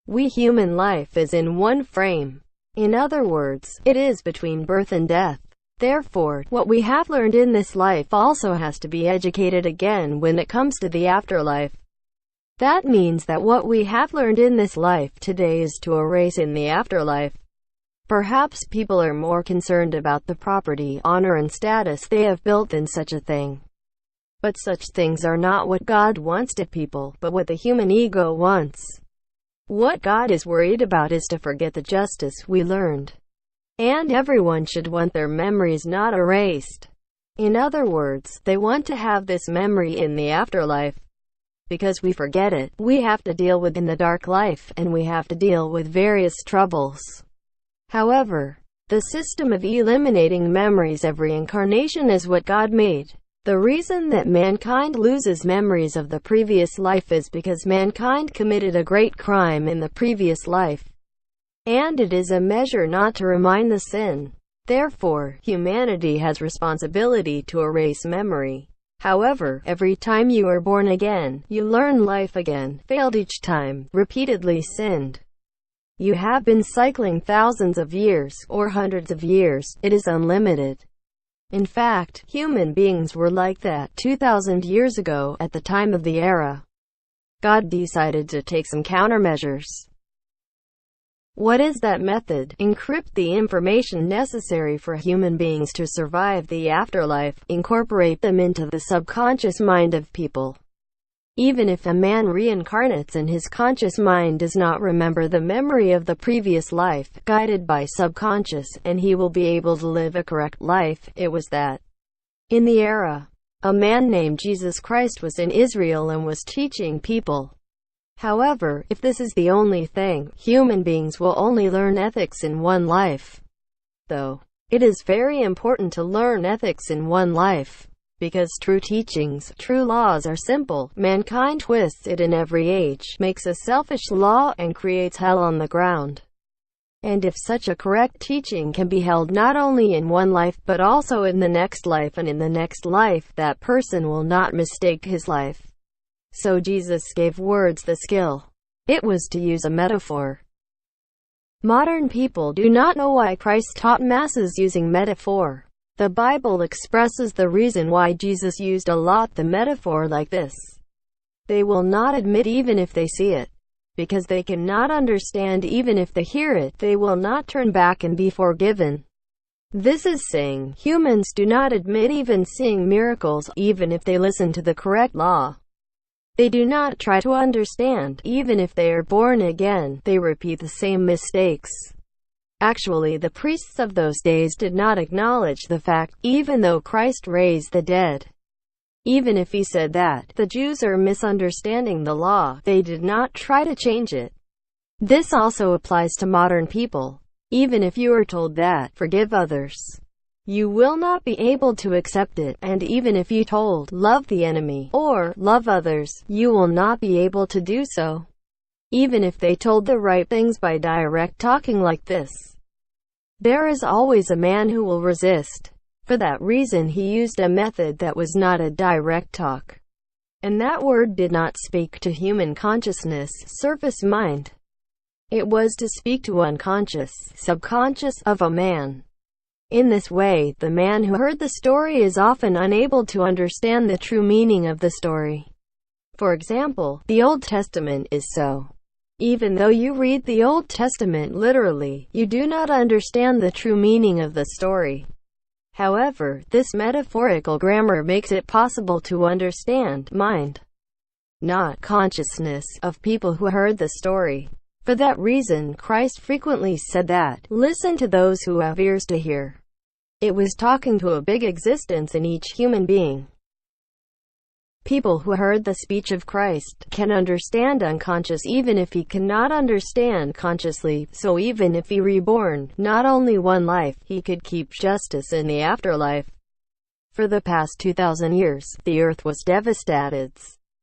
We human life is in one frame. In other words, it is between birth and death. Therefore, what we have learned in this life also has to be educated again when it comes to the afterlife. That means that what we have learned in this life today is to erase in the afterlife. Perhaps people are more concerned about the property, honor and status they have built than such a thing. But such things are not what God wants to people, but what the human ego wants. What God is worried about is to forget the justice we learned. And everyone should want their memories not erased. In other words, they want to have this memory in the afterlife. Because we forget it, we have to deal with in the dark life, and we have to deal with various troubles. However, the system of eliminating memories every incarnation is what God made. The reason that mankind loses memories of the previous life is because mankind committed a great crime in the previous life. And it is a measure not to remind the sin. Therefore, humanity has responsibility to erase memory. However, every time you are born again, you learn life again, failed each time, repeatedly sinned. You have been cycling thousands of years, or hundreds of years. It is unlimited. In fact, human beings were like that 2,000 years ago, at the time of the era. God decided to take some countermeasures. What is that method? Encrypt the information necessary for human beings to survive the afterlife, incorporate them into the subconscious mind of people. Even if a man reincarnates and his conscious mind does not remember the memory of the previous life, guided by subconscious, and he will be able to live a correct life. It was that in the era, a man named Jesus Christ was in Israel and was teaching people. However, if this is the only thing, human beings will only learn ethics in one life. Though, it is very important to learn ethics in one life. Because true teachings, true laws are simple, mankind twists it in every age, makes a selfish law, and creates hell on the ground. And if such a correct teaching can be held not only in one life, but also in the next life and in the next life, that person will not mistake his life. So Jesus gave words the skill. It was to use a metaphor. Modern people do not know why Christ taught masses using metaphor. The Bible expresses the reason why Jesus used a lot the metaphor like this. They will not admit even if they see it. Because they cannot understand even if they hear it, they will not turn back and be forgiven. This is saying, humans do not admit even seeing miracles, even if they listen to the correct law. They do not try to understand, even if they are born again, they repeat the same mistakes. Actually, the priests of those days did not acknowledge the fact, even though Christ raised the dead. Even if he said that, the Jews are misunderstanding the law, they did not try to change it. This also applies to modern people. Even if you are told that, forgive others, you will not be able to accept it, and even if you told, love the enemy, or love others, you will not be able to do so. Even if they told the right things by direct talking like this. There is always a man who will resist. For that reason he used a method that was not a direct talk. And that word did not speak to human consciousness, surface mind. It was to speak to unconscious, subconscious, of a man. In this way, the man who heard the story is often unable to understand the true meaning of the story. For example, the Old Testament is so. Even though you read the Old Testament literally, you do not understand the true meaning of the story. However, this metaphorical grammar makes it possible to understand mind, not consciousness, of people who heard the story. For that reason, Christ frequently said that, listen to those who have ears to hear. It was talking to a big existence in each human being. People who heard the speech of Christ can understand unconscious even if he cannot understand consciously, so even if he reborn, not only one life, he could keep justice in the afterlife. For the past 2,000 years, the earth was devastated.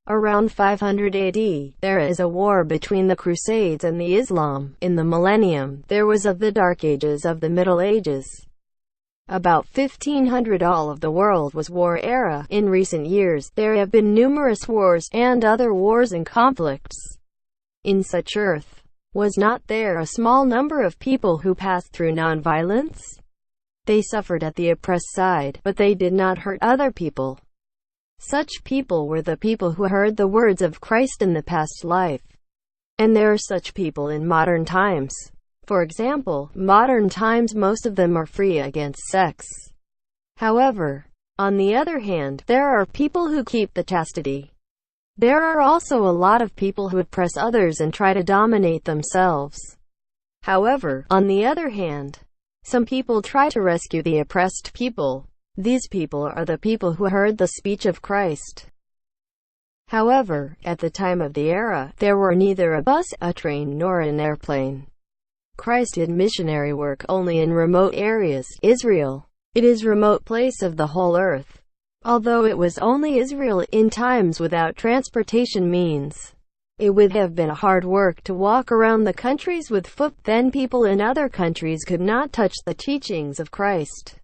Around 500 AD, there is a war between the Crusades and the Islam. In the millennium, there was of the Dark Ages of the Middle Ages. About 1500 all of the world was war era. In recent years, there have been numerous wars, and other wars and conflicts. In such earth, Was not there a small number of people who passed through nonviolence? They suffered at the oppressed side, but they did not hurt other people. Such people were the people who heard the words of Christ in the past life. And there are such people in modern times. For example, modern times, most of them are free against sex. However, on the other hand, there are people who keep the chastity. There are also a lot of people who oppress others and try to dominate themselves. However, on the other hand, some people try to rescue the oppressed people. These people are the people who heard the speech of Christ. However, at the time of the era, there were neither a bus, a train, nor an airplane. Christ did missionary work only in remote areas. Israel, it is remote place of the whole earth. Although it was only Israel in times without transportation means, it would have been hard work to walk around the countries with foot. Then people in other countries could not touch the teachings of Christ.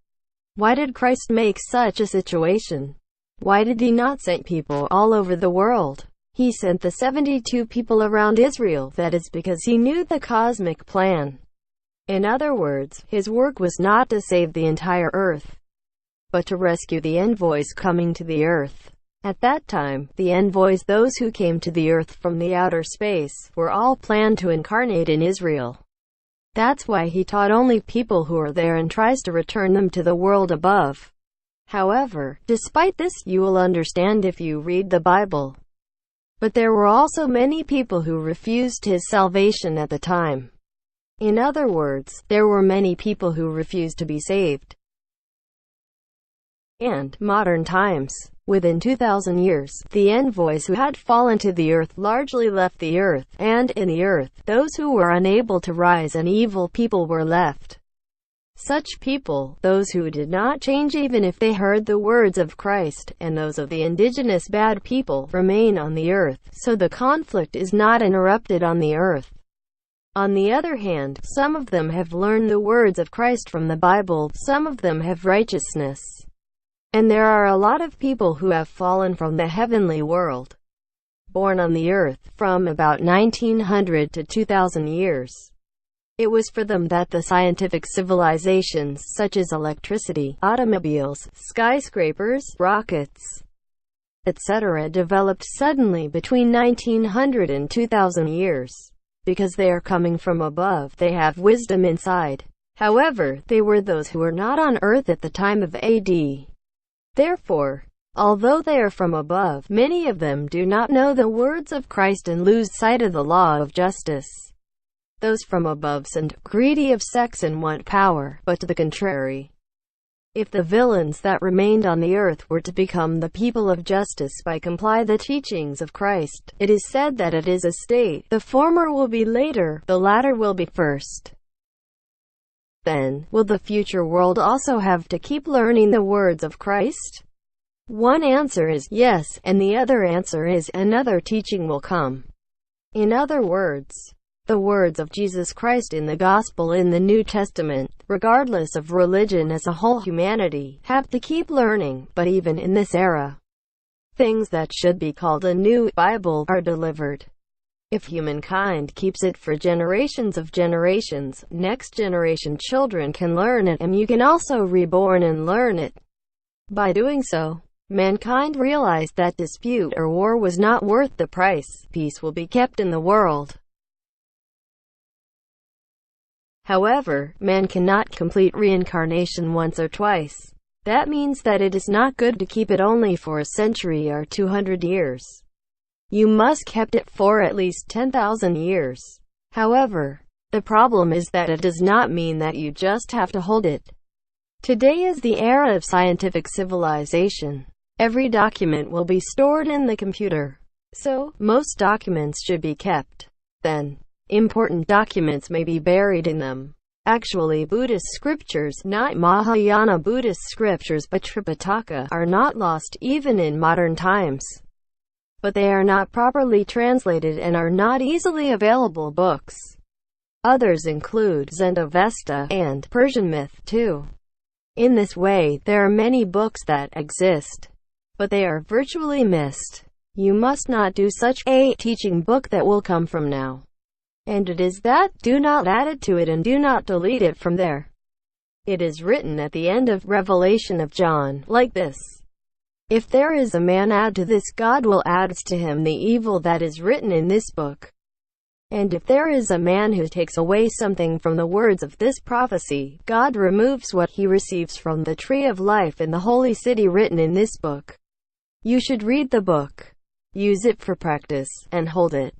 Why did Christ make such a situation? Why did he not send people all over the world? He sent the 72 people around Israel. That is because he knew the cosmic plan. In other words, his work was not to save the entire earth, but to rescue the envoys coming to the earth. At that time, the envoys, those who came to the earth from the outer space, were all planned to incarnate in Israel. That's why he taught only people who are there and tries to return them to the world above. However, despite this, you will understand if you read the Bible. But there were also many people who refused his salvation at the time. In other words, there were many people who refused to be saved. And modern times, within 2,000 years, the envoys who had fallen to the earth largely left the earth, and in the earth, those who were unable to rise and evil people were left. Such people, those who did not change even if they heard the words of Christ, and those of the indigenous bad people, remain on the earth, so the conflict is not interrupted on the earth. On the other hand, some of them have learned the words of Christ from the Bible, some of them have righteousness. And there are a lot of people who have fallen from the heavenly world, born on the earth, from about 1900 to 2000 years. It was for them that the scientific civilizations such as electricity, automobiles, skyscrapers, rockets, etc. developed suddenly between 1900 and 2000 years. Because they are coming from above, they have wisdom inside. However, they were those who were not on earth at the time of AD. Therefore, although they are from above, many of them do not know the words of Christ and lose sight of the law of justice. Those from above sind greedy of sex and want power, but to the contrary. If the villains that remained on the earth were to become the people of justice by comply the teachings of Christ, it is said that it is a state. The former will be later, the latter will be first. Then, will the future world also have to keep learning the words of Christ? One answer is yes, and the other answer is another teaching will come. In other words, the words of Jesus Christ in the Gospel in the New Testament, regardless of religion as a whole, humanity have to keep learning. But even in this era, things that should be called a new Bible are delivered. If humankind keeps it for generations of generations, next generation children can learn it, and you can also reborn and learn it. By doing so, mankind realized that dispute or war was not worth the price. Peace will be kept in the world. However, man cannot complete reincarnation once or twice. That means that it is not good to keep it only for a century or 200 years. You must kept it for at least 10,000 years. However, the problem is that it does not mean that you just have to hold it. Today is the era of scientific civilization. Every document will be stored in the computer. So, most documents should be kept. Then, important documents may be buried in them. Actually, Buddhist scriptures, not Mahayana Buddhist scriptures but Tripitaka, are not lost even in modern times. But they are not properly translated and are not easily available books. Others include Zend-Avesta and Persian myth too. In this way, there are many books that exist, but they are virtually missed. You must not do such a teaching book that will come from now. And it is that, do not add it to it and do not delete it from there. It is written at the end of Revelation of John, like this. If there is a man add to this, God will add to him the evil that is written in this book. And if there is a man who takes away something from the words of this prophecy, God removes what he receives from the tree of life in the holy city written in this book. You should read the book, use it for practice, and hold it.